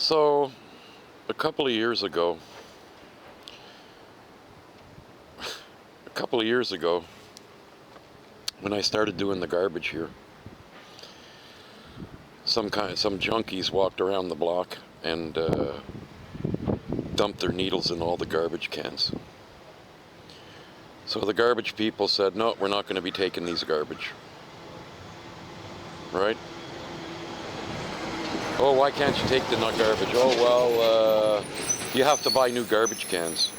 So, a couple of years ago, when I started doing the garbage here, some junkies walked around the block and dumped their needles in all the garbage cans. So the garbage people said, no, we're not going to be taking these garbage. Right? Oh, why can't you take the garbage? Oh, well, you have to buy new garbage cans.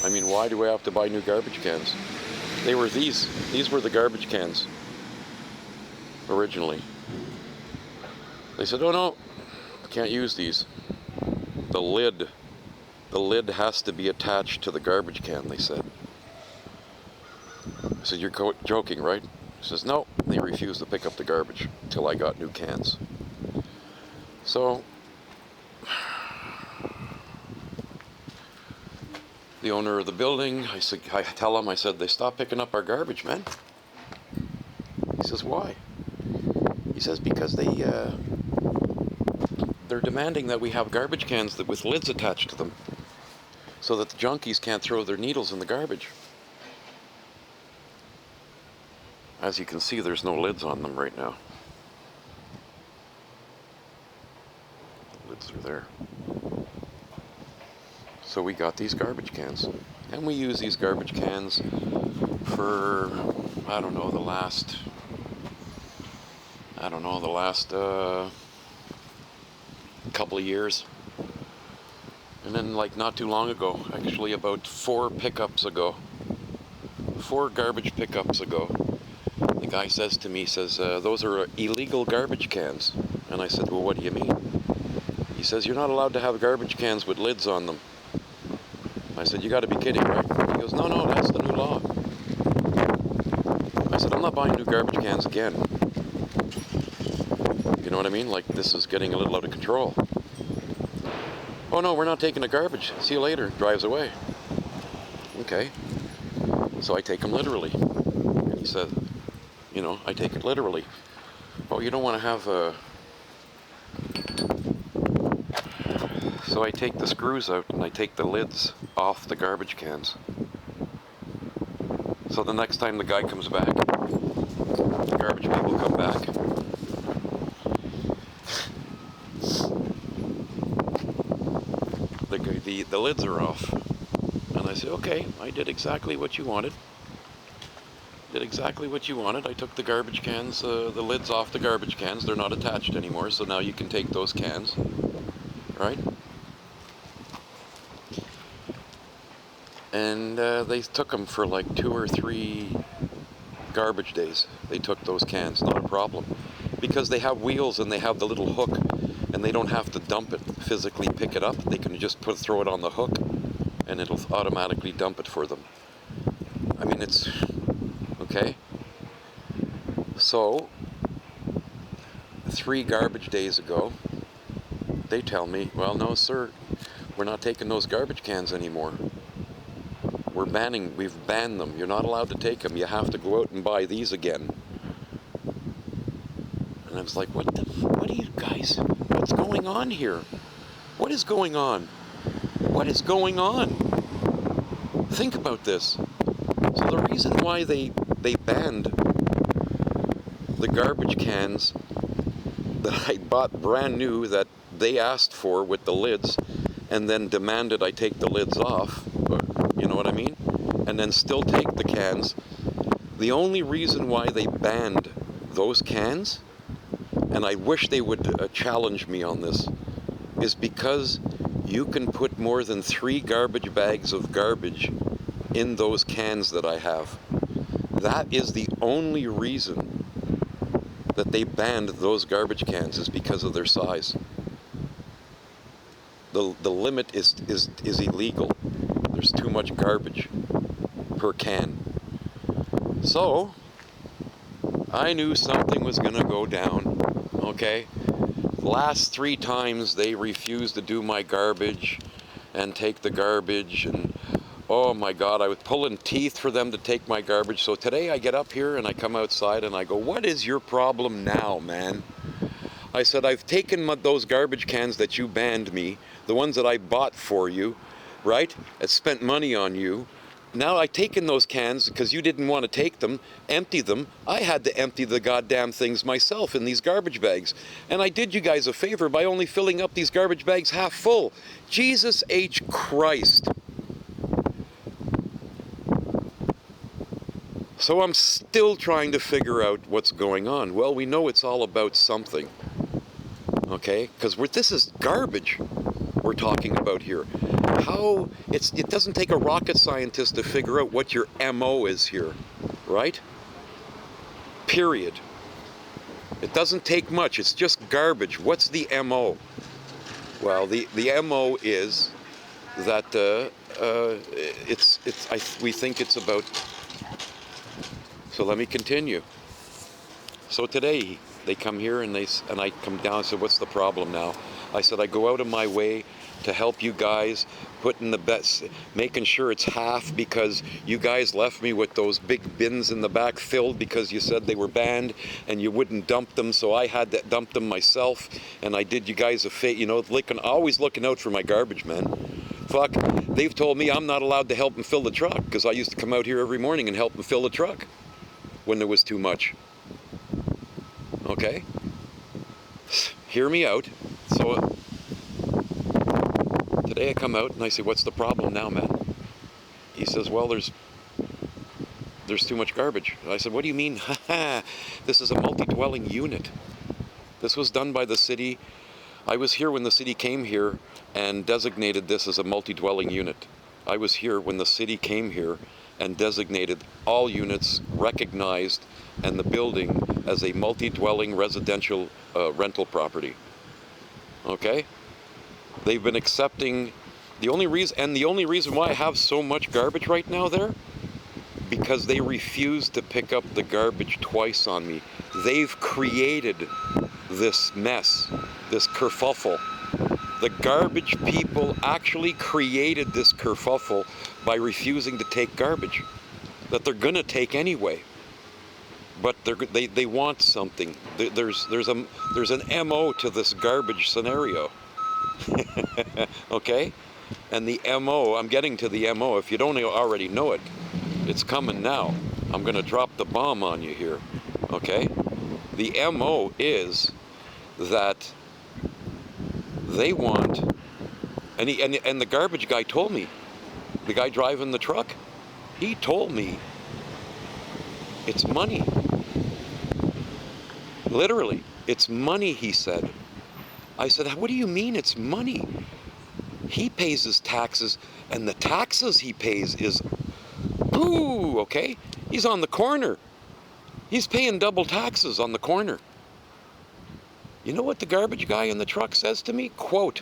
I mean, why do we have to buy new garbage cans? They were these were the garbage cans originally. They said, oh no, can't use these. The lid has to be attached to the garbage can, they said. I said, you're joking, right? He says, no, they refused to pick up the garbage till I got new cans. So, the owner of the building, I tell him, I said, they stopped picking up our garbage, man. He says, why? He says, because they're demanding that we have garbage cans with lids attached to them so that the junkies can't throw their needles in the garbage. As you can see, there's no lids on them right now. The lids are there. So we got these garbage cans, and we use these garbage cans for, I don't know, the last couple of years. And then, like, not too long ago, actually about 4 garbage pickups ago, the guy says to me, those are illegal garbage cans. And I said, well, what do you mean? He says, you're not allowed to have garbage cans with lids on them. I said, you got to be kidding, right? He goes, no, that's the new law. I said, I'm not buying new garbage cans again. You know what I mean? Like, this is getting a little out of control. Oh no, we're not taking the garbage. See you later. Drives away. Okay. So I take him literally. And he said, I take it literally. Oh, you don't want to have a... So I take the screws out and I take the lids off the garbage cans. So the next time the guy comes back, the garbage people come back, the lids are off. And I said, okay, I did exactly what you wanted. I took the garbage cans, the lids off the garbage cans. They're not attached anymore, so now you can take those cans, right? And they took them for like 2 or 3 garbage days. They took those cans, not a problem. Because they have wheels and they have the little hook, and they don't have to dump it, physically pick it up. They can just throw it on the hook, and it'll automatically dump it for them. I mean, it's... okay? So, 3 garbage days ago, they tell me, well, no, sir, we're not taking those garbage cans anymore. We've banned them. You're not allowed to take them. You have to go out and buy these again. And I was like, what are you guys, what's going on here? What is going on? What is going on? Think about this. So the reason why they banned the garbage cans that I bought brand new that they asked for with the lids and then demanded I take the lids off, you know what I mean? And then still take the cans. The only reason why they banned those cans, and I wish they would challenge me on this, is because you can put more than 3 garbage bags of garbage in those cans that I have. That is the only reason that they banned those garbage cans, is because of their size. The limit is illegal. There's too much garbage per can. So, I knew something was going to go down, okay? Last 3 times they refused to do my garbage and take the garbage, and oh my God, I was pulling teeth for them to take my garbage. So today I get up here and I come outside and I go, what is your problem now, man? I said, I've taken those garbage cans that you banned me, the ones that I bought for you, right? I spent money on you. Now I've taken those cans because you didn't want to take them, empty them. I had to empty the goddamn things myself in these garbage bags. And I did you guys a favor by only filling up these garbage bags half full. Jesus H. Christ. So I'm still trying to figure out what's going on. Well, we know it's all about something. Okay? Because this is garbage we're talking about here. It doesn't take a rocket scientist to figure out what your MO is here, right? Period. It doesn't take much. It's just garbage. What's the MO? Well, the MO is that we think it's about. So let me continue. So today they come here and I come down and said, what's the problem now? I said, I go out of my way to help you guys, putting the best, making sure it's half because you guys left me with those big bins in the back filled because you said they were banned and you wouldn't dump them, so I had to dump them myself, and I did you guys a favor, you know, always looking out for my garbage, man. Fuck, they've told me I'm not allowed to help them fill the truck because I used to come out here every morning and help them fill the truck when there was too much. Okay? Hear me out. So today I come out and I say, what's the problem now, man? He says, well, there's too much garbage. I said, what do you mean? This is a multi-dwelling unit. This was done by the city. I was here when the city came here and designated this as a multi-dwelling unit. I was here when the city came here and designated all units, recognized, and the building as a multi-dwelling residential rental property. Okay? They've been accepting the only reason why I have so much garbage right now there, because they refuse to pick up the garbage twice on me. They've created this mess, this kerfuffle. The garbage people actually created this kerfuffle by refusing to take garbage that they're gonna take anyway. But they want something. There's an MO to this garbage scenario. Okay? And the MO, I'm getting to the MO. If you don't already know it, it's coming now. I'm gonna drop the bomb on you here. Okay? The MO is that they want, and the garbage guy told me, the guy driving the truck, he told me it's money. Literally, it's money, he said. I said, what do you mean it's money? He pays his taxes, and the taxes he pays is, ooh, okay? He's on the corner. He's paying double taxes on the corner. You know what the garbage guy in the truck says to me? Quote,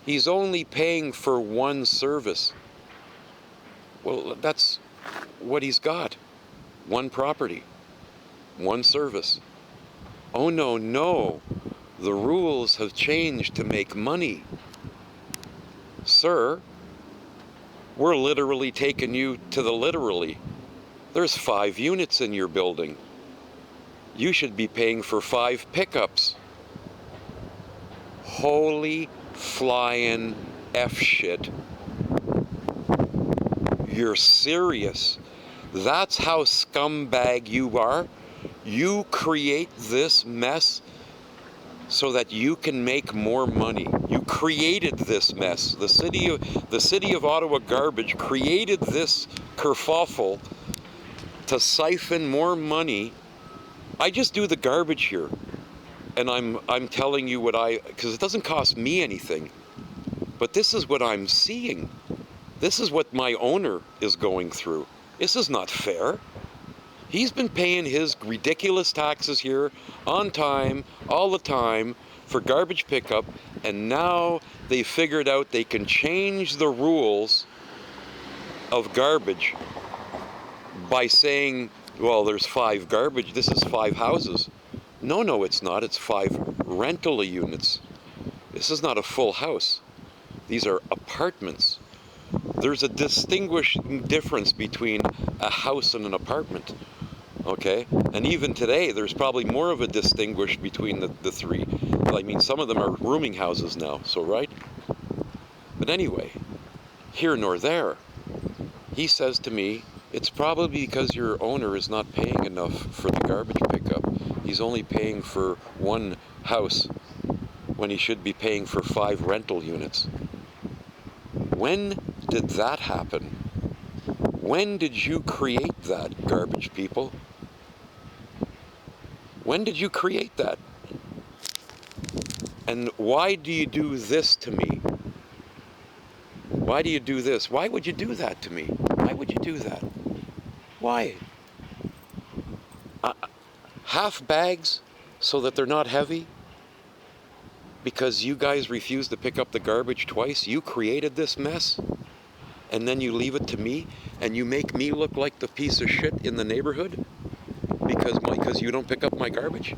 he's only paying for one service. Well, that's what he's got. One property, one service. Oh, no, no. The rules have changed to make money. Sir, we're literally taking you to the literally. There's 5 units in your building. You should be paying for 5 pickups. Holy flying F shit. You're serious. That's how scumbag you are. You create this mess so that you can make more money. You created this mess. The city of Ottawa garbage created this kerfuffle to siphon more money. I just do the garbage here, and I'm telling you what because it doesn't cost me anything, but this is what I'm seeing. This is what my owner is going through. This is not fair. He's been paying his ridiculous taxes here on time, all the time, for garbage pickup, and now they figured out they can change the rules of garbage by saying, well, there's 5 garbage, this is 5 houses. No, it's not. It's 5 rental units. This is not a full house. These are apartments. There's a distinguishing difference between a house and an apartment. Okay? And even today, there's probably more of a distinguish between the three. I mean, some of them are rooming houses now, so right? But anyway, here nor there, he says to me, it's probably because your owner is not paying enough for the garbage pickup. He's only paying for one house when he should be paying for 5 rental units. When did that happen? When did you create that, garbage people? When did you create that? And why do you do this to me? Why do you do this? Why would you do that to me? Why would you do that? Why? Half bags so that they're not heavy? Because you guys refuse to pick up the garbage twice? You created this mess? And then you leave it to me? And you make me look like the piece of shit in the neighborhood? Because you don't pick up my garbage?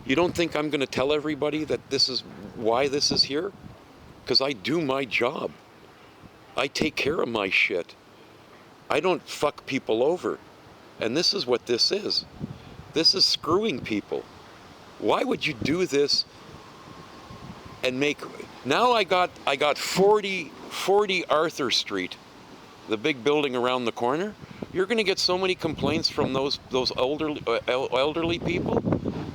You don't think I'm going to tell everybody that this is why this is here? Because I do my job. I take care of my shit. I don't fuck people over. And this is what this is. This is screwing people. Why would you do this and make... Now I got 40 Arthur Street, the big building around the corner. You're going to get so many complaints from those elderly people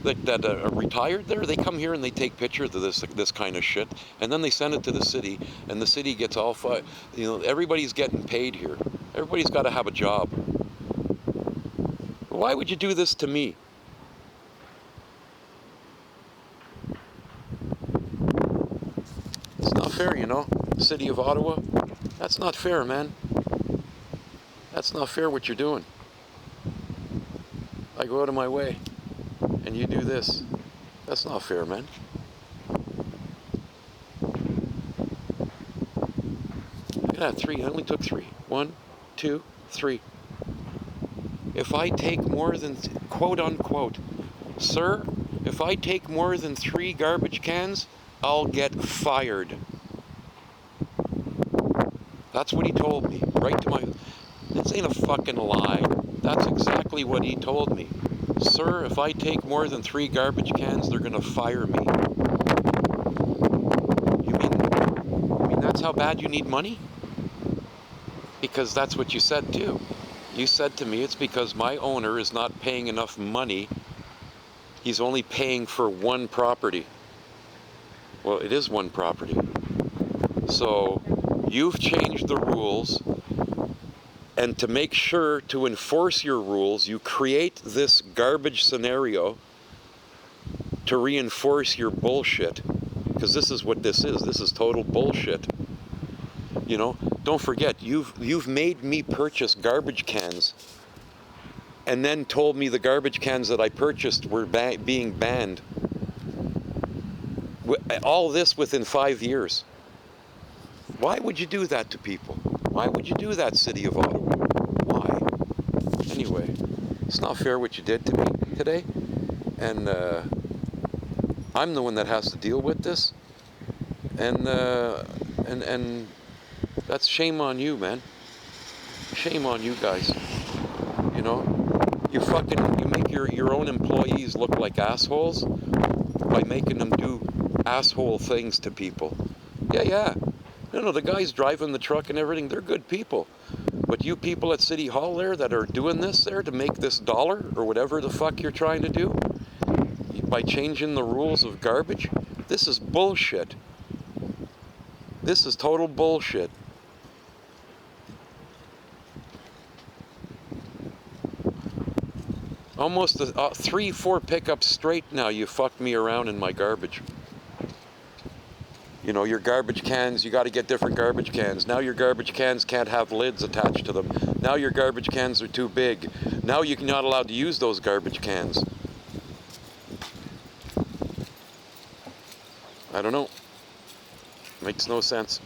that are retired there. They come here and they take pictures of this kind of shit, and then they send it to the city, and the city gets all everybody's getting paid here. Everybody's got to have a job. Why would you do this to me? It's not fair, you know. City of Ottawa, that's not fair, man. That's not fair what you're doing. I go out of my way, and you do this. That's not fair, man. Look at that, 3. I only took 3. 1, 2, 3. If I take more than, quote unquote, sir, if I take more than 3 garbage cans, I'll get fired. That's what he told me, right to my... This ain't a fucking lie. That's exactly what he told me. Sir, if I take more than 3 garbage cans, they're gonna fire me. You mean that's how bad you need money? Because that's what you said too. You said to me, it's because my owner is not paying enough money. He's only paying for one property. Well, it is one property. So you've changed the rules, and to make sure to enforce your rules, you create this garbage scenario to reinforce your bullshit. Because this is what this is. This is total bullshit. You know, don't forget, you've made me purchase garbage cans, and then told me the garbage cans that I purchased were being banned. All this within 5 years. Why would you do that to people? Why would you do that, City of Ottawa? Why? Anyway, it's not fair what you did to me today, and I'm the one that has to deal with this, and that's shame on you, man. Shame on you guys. You know, you make your own employees look like assholes by making them do asshole things to people. Yeah. No, the guys driving the truck and everything, they're good people. But you people at City Hall there that are doing this there to make this dollar or whatever the fuck you're trying to do by changing the rules of garbage, this is bullshit. This is total bullshit. Almost 3-4 pickups straight now you fucked me around in my garbage. You know, your garbage cans, you got to get different garbage cans. Now your garbage cans can't have lids attached to them. Now your garbage cans are too big. Now you're not allowed to use those garbage cans. I don't know. Makes no sense.